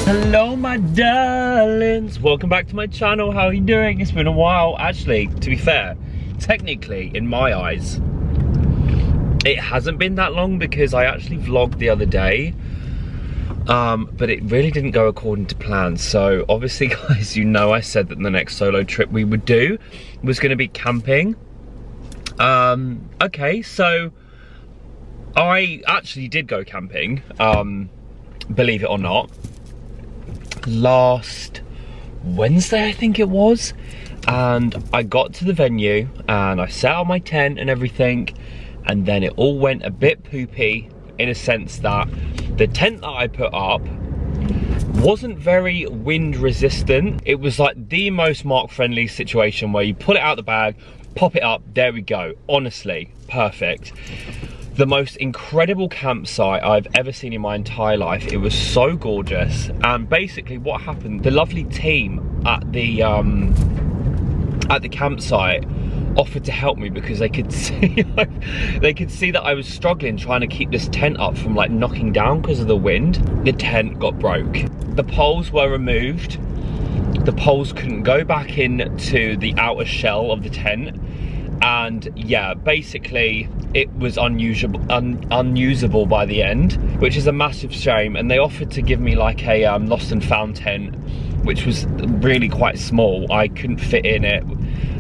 Hello my darlings, welcome back to my channel. How are you doing? It's been a while. Actually, to be fair, technically in my eyes it hasn't been that long because I actually vlogged the other day, but it really didn't go according to plan. So obviously guys, you know I said that the next solo trip we would do was going to be camping. Okay, so I actually did go camping, believe it or not, last Wednesday I think it was, and I got to the venue and I set out my tent and everything, and then it all went a bit poopy in a sense that the tent that I put up wasn't very wind resistant. It was like the most mark friendly situation where you pull it out the bag, pop it up, there we go. Honestly, perfect. The most incredible campsite I've ever seen in my entire life. It was so gorgeous. And basically what happened, the lovely team at the campsite offered to help me because they could see that I was struggling trying to keep this tent up from like knocking down because of the wind. The tent got broke. The poles were removed. The poles couldn't go back into the outer shell of the tent. And yeah, basically it was unusable by the end, which is a massive shame. And they offered to give me like a lost and found tent, which was really quite small. I couldn't fit in it,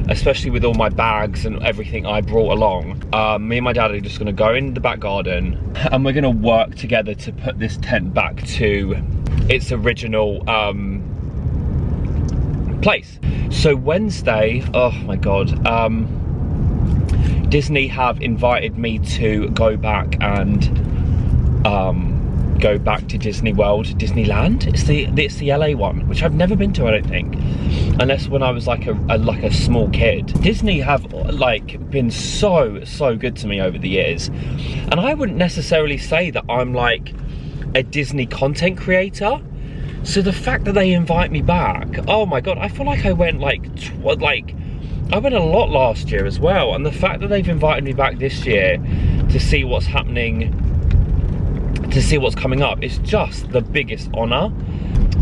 especially with all my bags and everything I brought along. Me and my dad are just gonna go in the back garden and we're gonna work together to put this tent back to its original place. So Wednesday, oh my God, Disney have invited me to go back and go back to Disney World, Disneyland. It's the LA one, which I've never been to, I don't think, unless when I was like a small kid. Disney have like been so good to me over the years, and I wouldn't necessarily say that I'm like a Disney content creator. So the fact that they invite me back, oh my God, I feel like I went I went a lot last year as well, and the fact that they've invited me back this year to see what's happening, to see what's coming up, is just the biggest honour.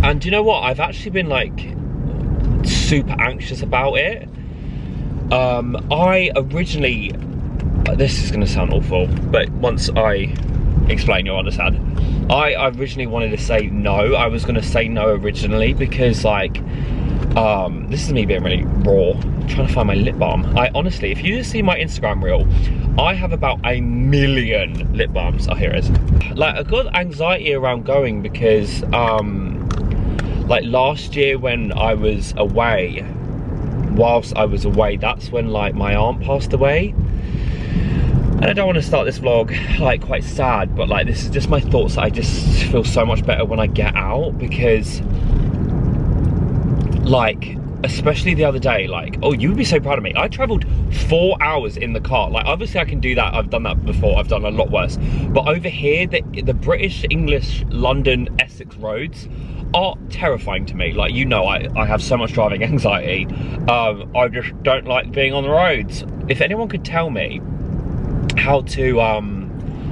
And you know what? I've actually been like super anxious about it. I originally, this is going to sound awful, but once I explain, you'll understand. I originally wanted to say no. I was going to say no originally because like, this is me being really raw. I'm trying to find my lip balm. I honestly, if you just see my Instagram reel, I have about 1 million lip balms. Oh, here it is. Like, I got anxiety around going because, like last year when I was away, whilst I was away, that's when like my aunt passed away. And I don't want to start this vlog like quite sad, but like this is just my thoughts. I just feel so much better when I get out because, like, especially the other day, like, oh, you would be so proud of me. I traveled 4 hours in the car. Like, obviously I can do that. I've done that before. I've done a lot worse. But over here, the British, English, London, Essex roads are terrifying to me. Like, you know, I have so much driving anxiety. I just don't like being on the roads. If anyone could tell me how to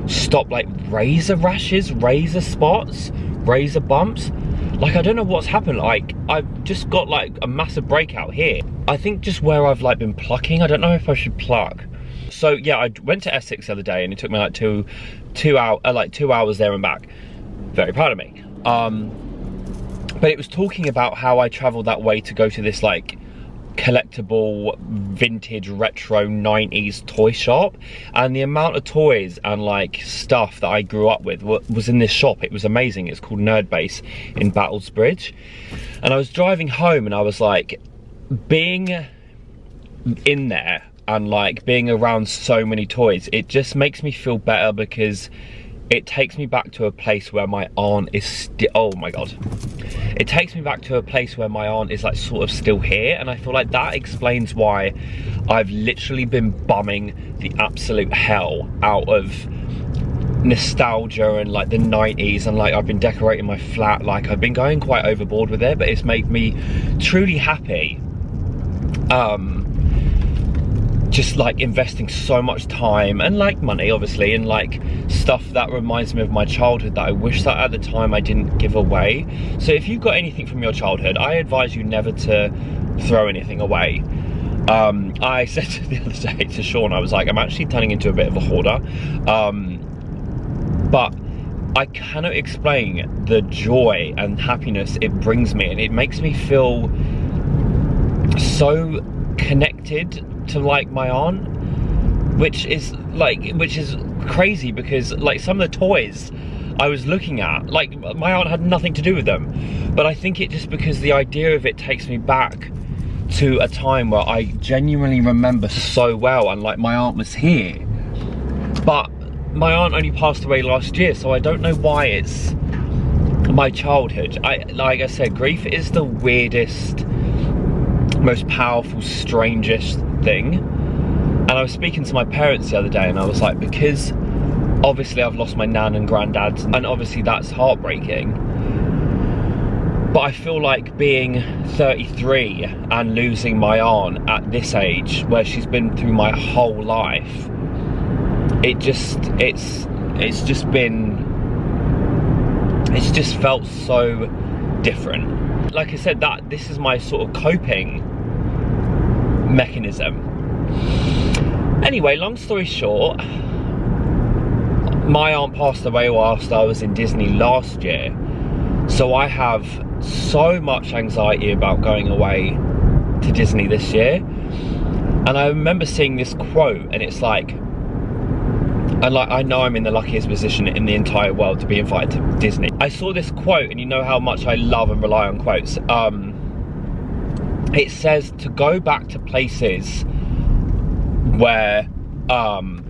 stop like razor rashes, razor spots, razor bumps. Like, I don't know what's happened. Like, I've just got like a massive breakout here. I think just where I've like been plucking. I don't know if I should pluck. So yeah, I went to Essex the other day and it took me like two hours there and back. Very proud of me. But it was talking about how I traveled that way to go to this like collectible vintage retro 90s toy shop, and the amount of toys and like stuff that I grew up with was in this shop. It was amazing. It's called Nerd Base in Battlesbridge, and I was driving home and I was like, being in there and like being around so many toys, it just makes me feel better because it takes me back to a place where my aunt is still, oh my God. It takes me back to a place where my aunt is like sort of still here, and I feel like that explains why I've literally been bumming the absolute hell out of nostalgia and like the 90s, and like I've been decorating my flat. Like, I've been going quite overboard with it, but it's made me truly happy. just like investing so much time and like money obviously and like stuff that reminds me of my childhood that I wish that at the time I didn't give away. So if you've got anything from your childhood, I advise you never to throw anything away. I said the other day to Sean, I was like, I'm actually turning into a bit of a hoarder, but I cannot explain the joy and happiness it brings me, and it makes me feel so connected to like my aunt, which is crazy, because like some of the toys I was looking at, like my aunt had nothing to do with them, but I think it just because the idea of it takes me back to a time where I genuinely remember so well, and like my aunt was here, but my aunt only passed away last year, so I don't know why it's my childhood. Like I said, grief is the weirdest, most powerful, strangest thing. And I was speaking to my parents the other day, and I was like, because obviously I've lost my nan and granddad, and obviously that's heartbreaking, but I feel like being 33 and losing my aunt at this age, where she's been through my whole life, it's just felt so different. Like I said, that this is my sort of coping mechanism. Anyway, long story short, my aunt passed away whilst I was in Disney last year, so I have so much anxiety about going away to Disney this year. And I remember seeing this quote, and it's like, and like, I know I'm in the luckiest position in the entire world to be invited to Disney. I saw this quote, and you know how much I love and rely on quotes. It says to go back to places where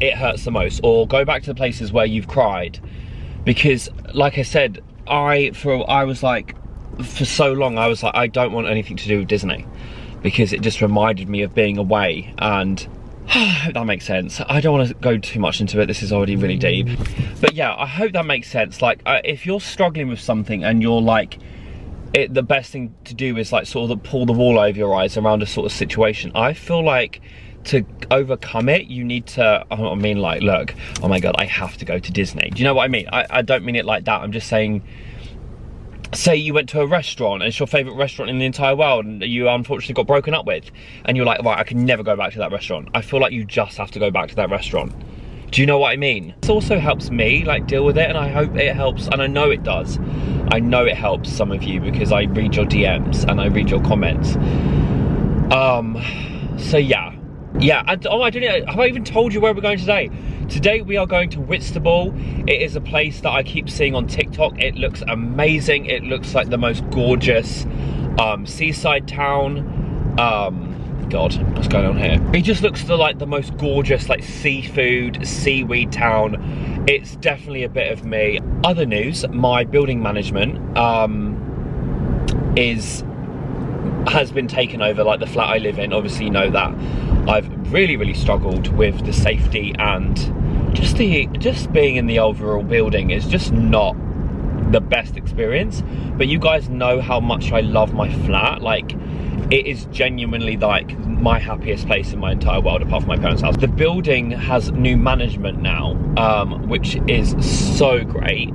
it hurts the most, or go back to the places where you've cried, because like I said, I was like, for so long I was like, I don't want anything to do with Disney, because it just reminded me of being away. And I hope that makes sense. I don't want to go too much into it, this is already really deep, but yeah, I hope that makes sense. Like if you're struggling with something and you're like, the best thing to do is like sort of pull the wool over your eyes around a sort of situation. I feel like to overcome it, you need to, I mean like, look, oh my god, I have to go to Disney. Do you know what I mean? I don't mean it like that. I'm just saying, say you went to a restaurant and it's your favourite restaurant in the entire world, and you unfortunately got broken up with, and you're like, right, I can never go back to that restaurant. I feel like you just have to go back to that restaurant. Do you know what I mean? This also helps me like deal with it, and I hope it helps, and I know it does. I know it helps some of you, because I read your DMs and I read your comments. So yeah, and oh, have I even told you where we're going today? Today we are going to Whitstable. It is a place that I keep seeing on TikTok. It looks amazing. It looks like the most gorgeous seaside town. God, what's going on here? It just looks like the most gorgeous, like seafood, seaweed town. It's definitely a bit of me. Other news, my building management has been taken over, like the flat I live in. Obviously you know that I've really struggled with the safety, and just being in the overall building is just not the best experience. But you guys know how much I love my flat. Like, it is genuinely like my happiest place in my entire world, apart from my parents' house. The building has new management now, which is so great.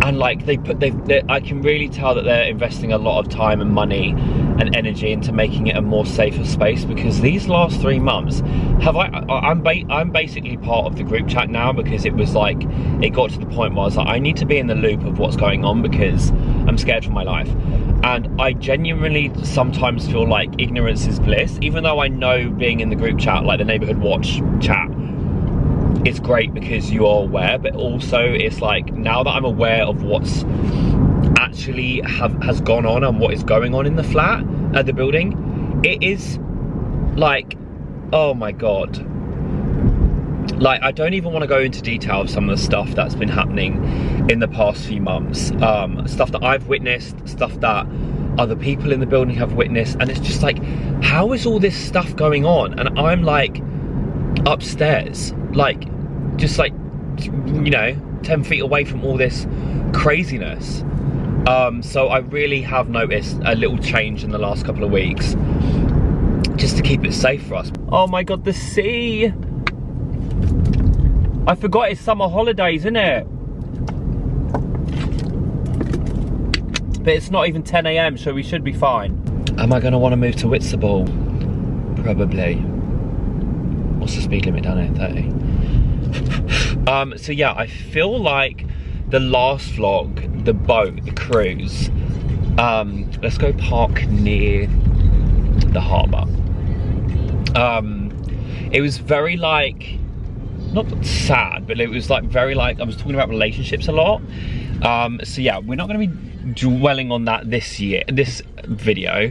And like I can really tell that they're investing a lot of time and money and energy into making it a more safer space, because these last 3 months I'm basically part of the group chat now, because it was like, it got to the point where I was like, I need to be in the loop of what's going on, because I'm scared for my life. And I genuinely sometimes feel like ignorance is bliss, even though I know being in the group chat, like the neighborhood watch chat, it's great because you are aware, but also it's like, now that I'm aware of what's actually has gone on and what is going on in the flat, at the building, it is like, oh my god, like I don't even want to go into detail of some of the stuff that's been happening in the past few months, stuff that I've witnessed, stuff that other people in the building have witnessed, and it's just like, how is all this stuff going on? And I'm like upstairs, like just like, you know, 10 feet away from all this craziness. So I really have noticed a little change in the last couple of weeks. just to keep it safe for us. Oh my God, the sea. I forgot it's summer holidays, isn't it? But it's not even 10 AM, so we should be fine. Am I gonna wanna move to Whitstable? Probably. What's the speed limit down here? 30. So yeah, I feel like the last vlog, the boat, the cruise, let's go park near the harbour. It was very like, not sad, but it was like very like, I was talking about relationships a lot. So yeah, we're not gonna be dwelling on that this video.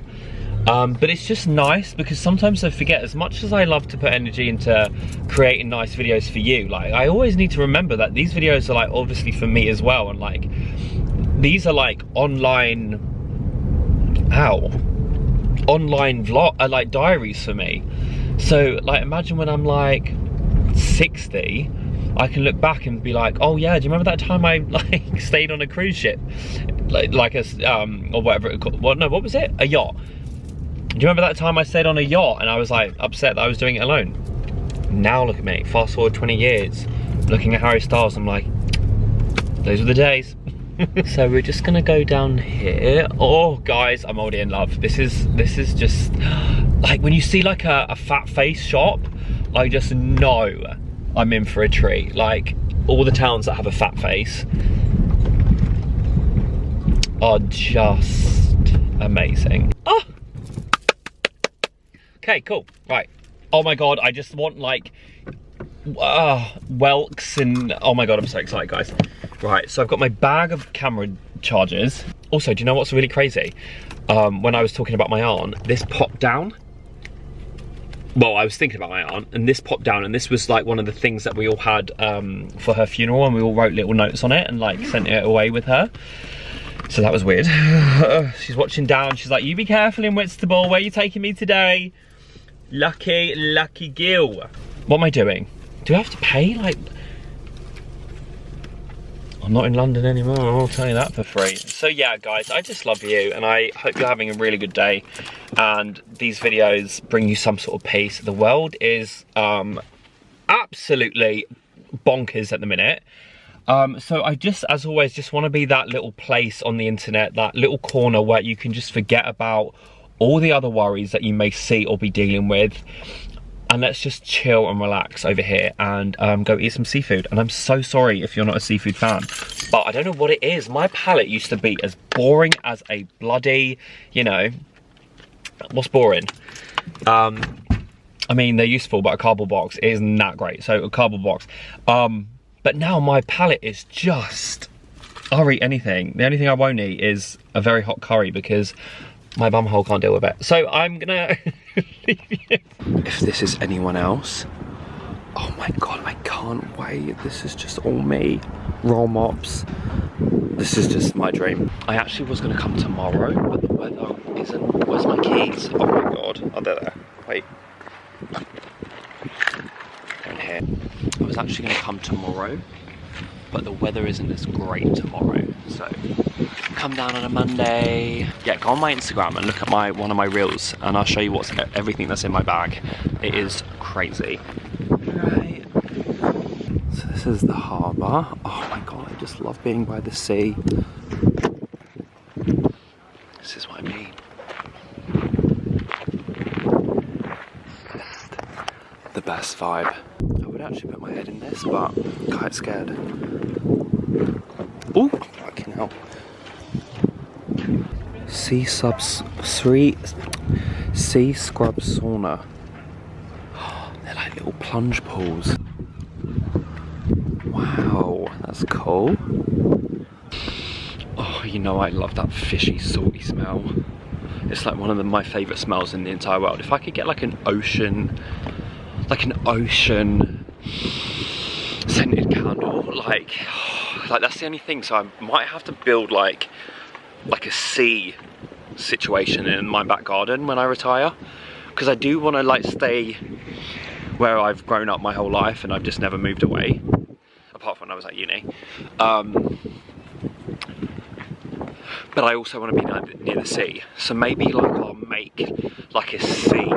But it's just nice because sometimes I forget, as much as I love to put energy into creating nice videos for you, like I always need to remember that these videos are like obviously for me as well, and like these are like online vlog, like diaries for me. So like imagine when I'm like 60, I can look back and be like, oh yeah, do you remember that time I like stayed on a cruise ship, like a or whatever it called? Well, no, what was it? A yacht. Do you remember that time I stayed on a yacht and I was like upset that I was doing it alone? Now look at me, fast forward 20 years, looking at Harry Styles, I'm like, those were the days. So we're just gonna go down here. Oh guys, I'm already in love. This is just like when you see like a fat face shop, I just know I'm in for a treat. Like all the towns that have a fat face are just amazing. Oh! Okay, cool, right. Oh my God, I just want like, Welks and, oh my God, I'm so excited, guys. Right, so I've got my bag of camera chargers. Also, do you know what's really crazy? When I was talking about my aunt, this popped down. Well, I was thinking about my aunt, and this popped down, and this was like one of the things that we all had for her funeral, and we all wrote little notes on it and like sent it away with her. So that was weird. She's watching down, she's like, you be careful in Whitstable, where are you taking me today? Lucky Gil. What am I doing? Do I have to pay? Like, I'm not in London anymore, I'll tell you that for free. So yeah, guys, I just love you, and I hope you're having a really good day, and these videos bring you some sort of peace. The world is absolutely bonkers at the minute. So I just, as always, just want to be that little place on the internet, that little corner where you can just forget about all the other worries that you may see or be dealing with, and let's just chill and relax over here and go eat some seafood. And I'm so sorry if you're not a seafood fan, but I don't know what it is. My palate used to be as boring as a bloody, you know, what's boring? I mean, they're useful, but a cardboard box isn't that great. So a cardboard box. But now my palate is just, I'll eat anything. The only thing I won't eat is a very hot curry because my bumhole can't deal with it. So I'm gonna leave you. If this is anyone else, oh my God, I can't wait. This is just all me. Roll mops. This is just my dream. I actually was gonna come tomorrow, but the weather isn't. Where's my keys? Oh my God, oh, they're there. Wait. They're in here. I was actually gonna come tomorrow, but the weather isn't as great tomorrow, so come down on a Monday. Yeah, go on my Instagram and look at one of my reels, and I'll show you what's everything that's in my bag. It is crazy. Right. So this is the harbour. Oh my God, I just love being by the sea. This is what I mean. The best vibe. I would actually put my head in this, but I'm quite scared. Ooh, fucking hell. Sea scrub sauna. They're like little plunge pools. Wow, that's cool. Oh, you know I love that fishy, salty smell. It's like one of my favourite smells in the entire world. If I could get like an ocean scented candle, like that's the only thing. So I might have to build like a sea situation in my back garden when I retire, because I do want to like stay where I've grown up my whole life and I've just never moved away, apart from when I was at uni. but I also want to be near the sea. So maybe like I'll make like a sea in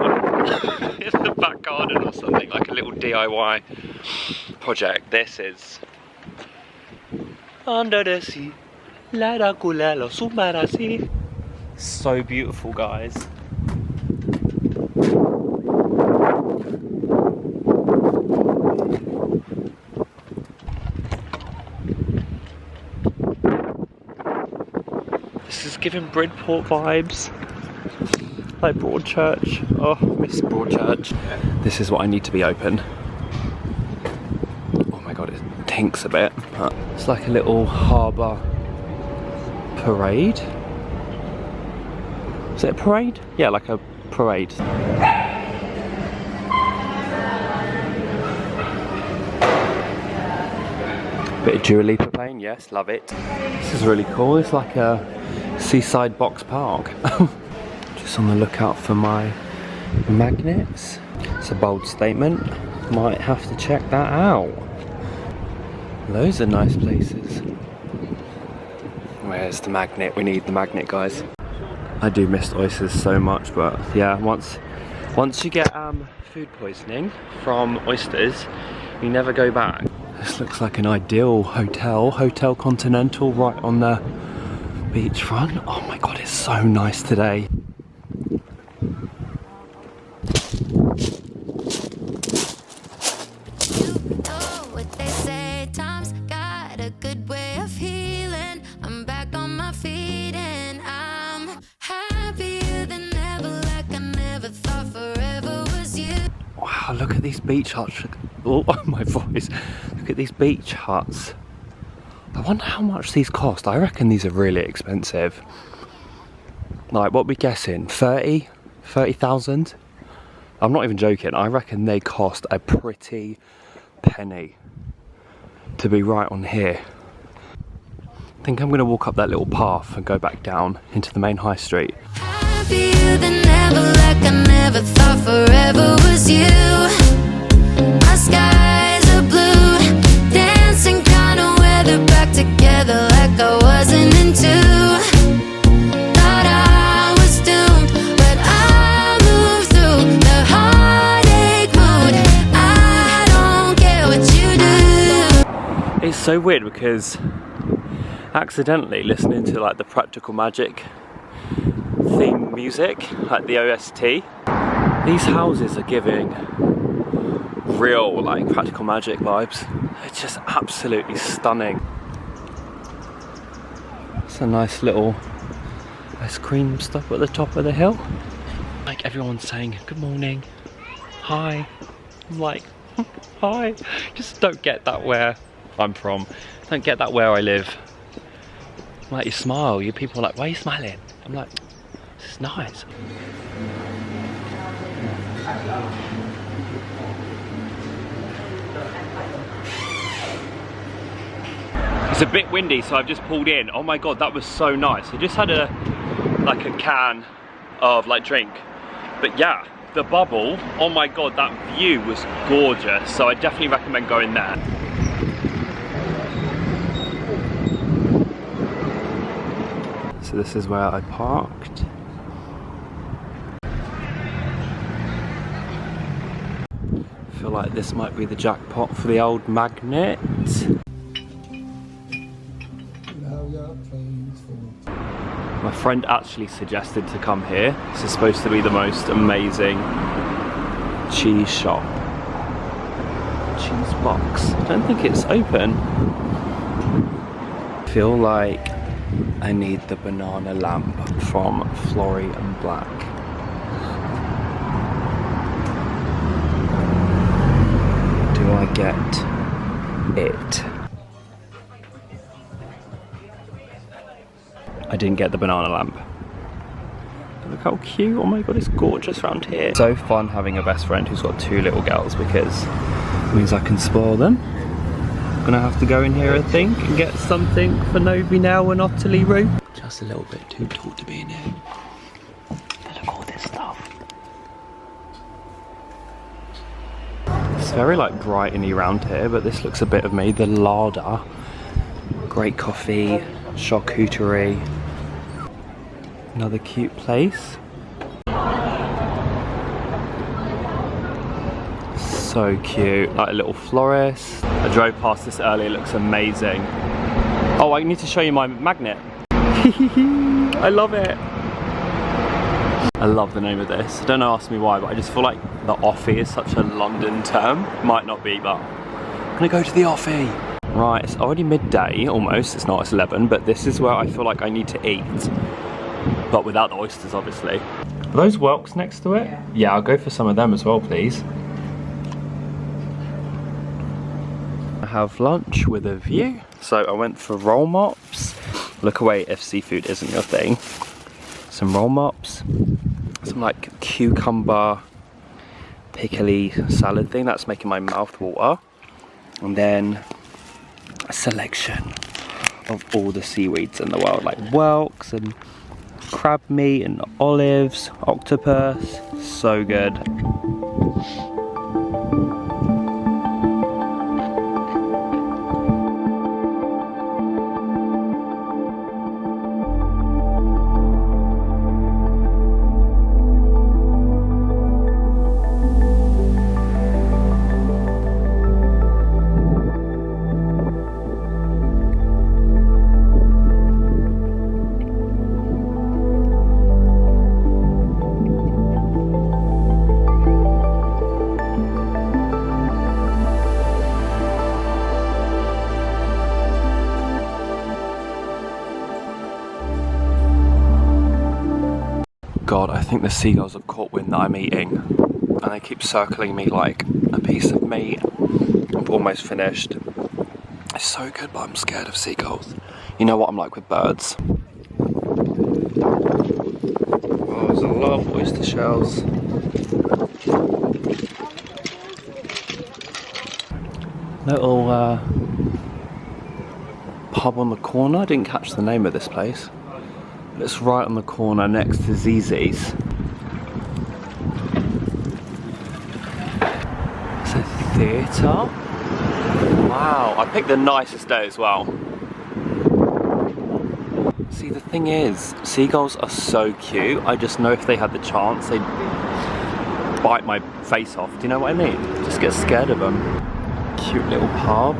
the back garden or something, like a little DIY project. This is under the sea. So beautiful, guys. This is giving Bridport vibes, like Broadchurch. Oh, miss Broadchurch. This is what I need to be open. Oh my god, it tinks a bit. It's like a little harbour parade. Is it a parade? Yeah, like a parade. Bit of Dua Lipa playing, yes, love it. This is really cool. It's like a Seaside box park. Just on the lookout for my magnets. It's a bold statement. Might have to check that out. Those are nice places. Where's the magnet? We need the magnet, guys. I do miss oysters so much, but yeah, once you get food poisoning from oysters, you never go back. This looks like an ideal hotel, Hotel Continental, right on the beachfront. Oh my god, it's so nice today. Wow, look at these beach huts. Oh, my voice. Look at these beach huts. I wonder how much these cost. I reckon these are really expensive. Like, what are we guessing? 30,000? I'm not even joking. I reckon they cost a pretty penny to be right on here. I think I'm going to walk up that little path and go back down into the main high street. Happier than ever, like I never thought forever was you. My skies are blue, dancing kind of weather, back together like I wasn't into. Thought I was doomed, but I moved through the heartache mood. I don't care what you do. It's so weird because accidentally listening to like the Practical Magic theme music, like the OST, these houses are giving real like Practical Magic vibes. It's just absolutely stunning. It's a nice little ice cream stop at the top of the hill. Like everyone's saying good morning, hi. I'm like, hi. Just don't get that where I'm from. Don't get that where I live. Like, you smile, you people are like, why are you smiling? I'm like, this is nice. It's a bit windy, so I've just pulled in. Oh my god, that was so nice. I just had a can of like drink. But yeah, the bubble, oh my god, that view was gorgeous. So I definitely recommend going there. So this is where I parked. I feel like this might be the jackpot for the old magnet. My friend actually suggested to come here. This is supposed to be the most amazing cheese shop. Cheese box. I don't think it's open. I feel like I need the banana lamp from Flory and Black. Do I get it? I didn't get the banana lamp. Look how cute, oh my god, it's gorgeous around here. So fun having a best friend who's got two little girls because it means I can spoil them. I'm gonna have to go in here, I think, and get something for Novi now and Ottilie Roo. Just a little bit too tall to be in here. Look at all this stuff. It's very like bright-y around here, but this looks a bit of me. The larder, great coffee, charcuterie, Another cute place. So cute, like a little florist. I drove past this earlier, it looks amazing. Oh, I need to show you my magnet. I love it. I love the name of this. Don't ask me why, but I just feel like the offie is such a London term. Might not be, but I'm gonna go to the offie. Right, it's already midday, almost. It's not, it's 11, but this is where I feel like I need to eat. But without the oysters, obviously. Are those whelks next to it? Yeah, I'll go for some of them as well, please. I have lunch with a view. So I went for roll mops. Look away if seafood isn't your thing. Some roll mops. Some like cucumber, pickly salad thing. That's making my mouth water. And then a selection of all the seaweeds in the world. Like whelks and crab meat and olives, octopus. So good. God, I think the seagulls have caught wind that I'm eating and they keep circling me like a piece of meat. I've almost finished. It's so good, but I'm scared of seagulls. You know what I'm like with birds. Oh, there's a lot of oyster shells. Little pub on the corner. I didn't catch the name of this place. It's right on the corner next to Seaside's. It's a theatre. Wow, I picked the nicest day as well. See, the thing is, seagulls are so cute. I just know if they had the chance, they'd bite my face off. Do you know what I mean? Just get scared of them. Cute little pub.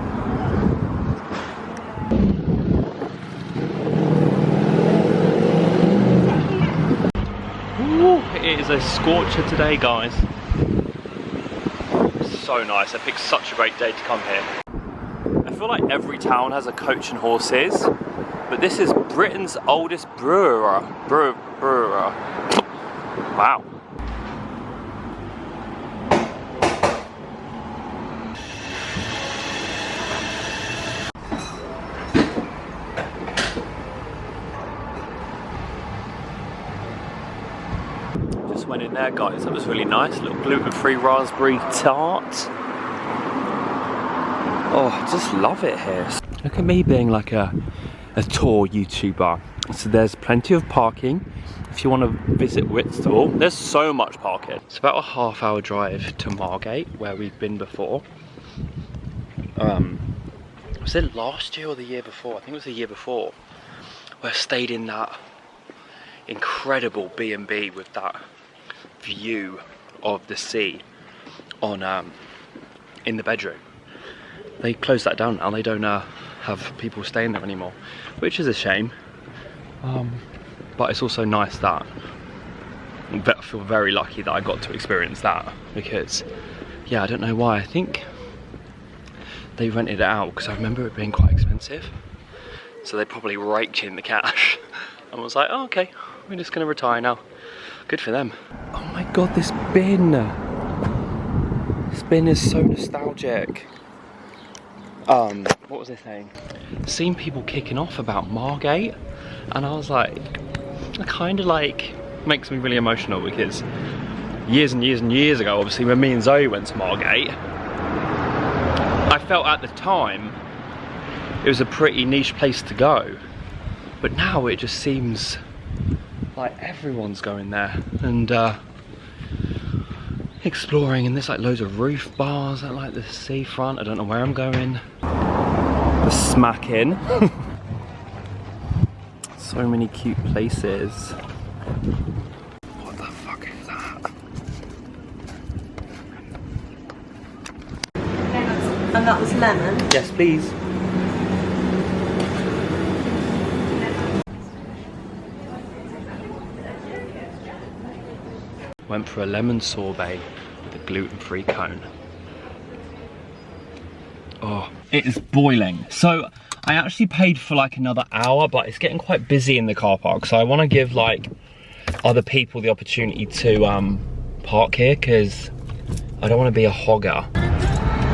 It is a scorcher today, guys. So nice. I picked such a great day to come here. I feel like every town has a coach and horses, but this is Britain's oldest brewer. Wow. Went in there, guys. That was really nice. A little gluten-free raspberry tart. Oh, I just love it here. Look at me being like a tour YouTuber. So there's plenty of parking if you want to visit Whitstable. There's so much parking. It's about a half-hour drive to Margate, where we've been before. Was it last year or the year before? I think it was the year before. Where I stayed in that incredible B&B with that view of the sea on in the bedroom. They closed that down now. They don't have people staying there anymore, which is a shame, but it's also nice that I feel very lucky that I got to experience that, because yeah, I don't know why. I think they rented it out because I remember it being quite expensive, so they probably raked in the cash and was like, oh, okay, we're just gonna retire now. Good for them. Oh my god, this bin! This bin is so nostalgic. What was I saying? Seen people kicking off about Margate, and I was like, it kind of like makes me really emotional, because years and years and years ago, obviously, when me and Zoe went to Margate, I felt at the time it was a pretty niche place to go, but now it just seems like everyone's going there and exploring, and there's like loads of roof bars at like the seafront. I don't know where I'm going. The smack in. So many cute places. What the fuck is that? And that was lemon. Yes, please. Went for a lemon sorbet with a gluten-free cone. Oh, it is boiling. So I actually paid for like another hour, but it's getting quite busy in the car park. So I want to give like other people the opportunity to park here because I don't want to be a hogger.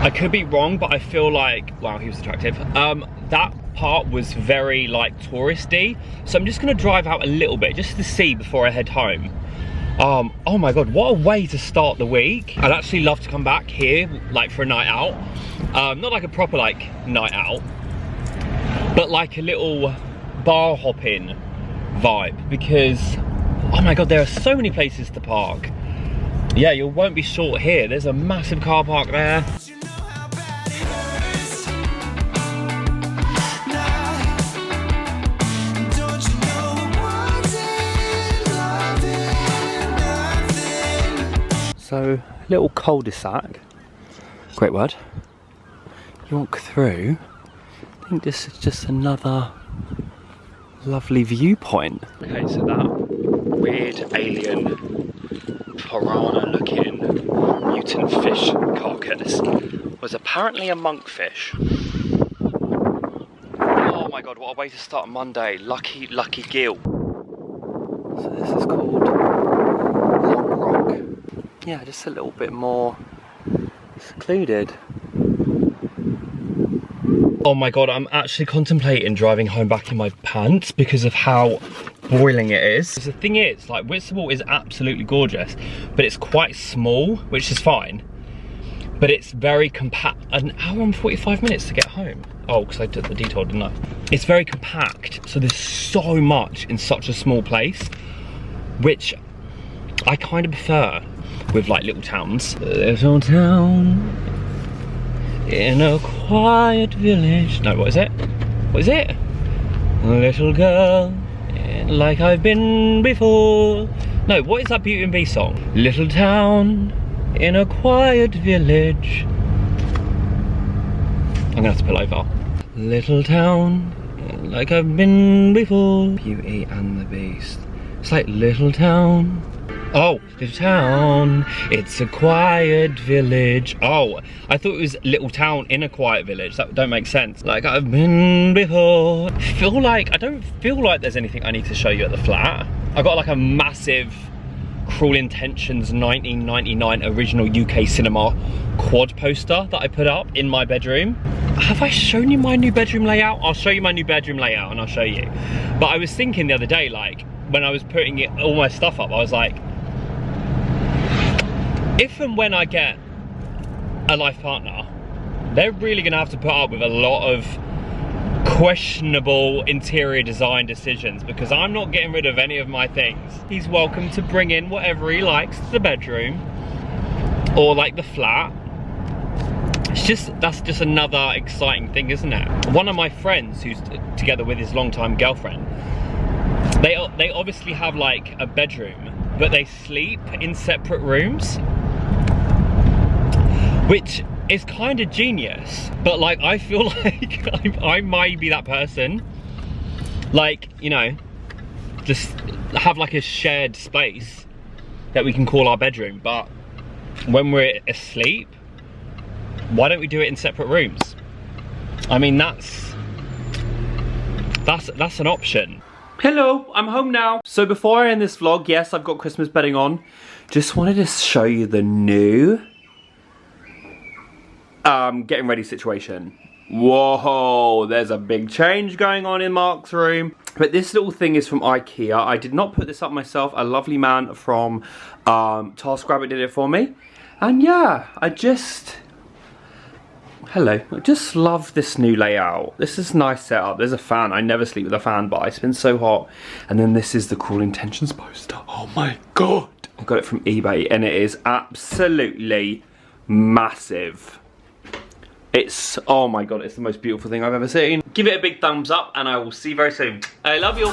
I could be wrong, but I feel like, wow, he was attractive. That part was very like touristy. So I'm just gonna drive out a little bit just to see before I head home. Oh my God, what a way to start the week. I'd actually love to come back here like for a night out. Not like a proper like night out, but like a little bar hopping vibe because, oh my God, there are so many places to park. Yeah, you won't be short here. There's a massive car park there. So, little cul-de-sac, great word. You walk through, I think this is just another lovely viewpoint. Okay, so that weird alien piranha looking mutant fish carcass was apparently a monkfish. Oh my God, what a way to start Monday. Lucky gill. So this is called Long Rock. Yeah, just a little bit more secluded. Oh my God, I'm actually contemplating driving home back in my pants because of how boiling it is. The thing is, like, Whitstable is absolutely gorgeous, but it's quite small, which is fine. But it's very compact. An hour and 45 minutes to get home. Oh, because I did the detour, didn't I? It's very compact, so there's so much in such a small place, which I kind of prefer with like little towns. Little town in a quiet village. No, what is it? What is it? Little girl, like I've been before. No, what is that Beauty and Beast song? Little town in a quiet village. I'm gonna have to pull over. Little town, like I've been before. Beauty and the Beast. It's like little town. Oh, little town, it's a quiet village. Oh, I thought it was little town in a quiet village. That don't make sense. Like I've been before. I don't feel like there's anything I need to show you at the flat. I got like a massive Cruel Intentions 1999 original UK cinema quad poster that I put up in my bedroom. Have I shown you my new bedroom layout? I'll show you my new bedroom layout and I'll show you. But I was thinking the other day, like when I was putting all my stuff up, I was like, if and when I get a life partner, they're really gonna have to put up with a lot of questionable interior design decisions because I'm not getting rid of any of my things. He's welcome to bring in whatever he likes to the bedroom or like the flat. That's just another exciting thing, isn't it? One of my friends who's together with his longtime girlfriend, they obviously have like a bedroom, but they sleep in separate rooms, which is kind of genius. But like, I feel like I might be that person. Like, you know, just have like a shared space that we can call our bedroom. But when we're asleep, why don't we do it in separate rooms? I mean, that's an option. Hello, I'm home now. So before I end this vlog, yes, I've got Christmas bedding on. Just wanted to show you the new getting ready situation. Whoa, there's a big change going on in Mark's room. But this little thing is from IKEA. I did not put this up myself. A lovely man from TaskRabbit did it for me. And yeah, I just love this new layout. This is a nice setup. There's a fan. I never sleep with a fan, but it's been so hot. And then this is the Cruel Intentions poster. Oh my God. I got it from eBay and it is absolutely massive. It's, oh my God, it's the most beautiful thing I've ever seen. Give it a big thumbs up and I will see you very soon. I love you.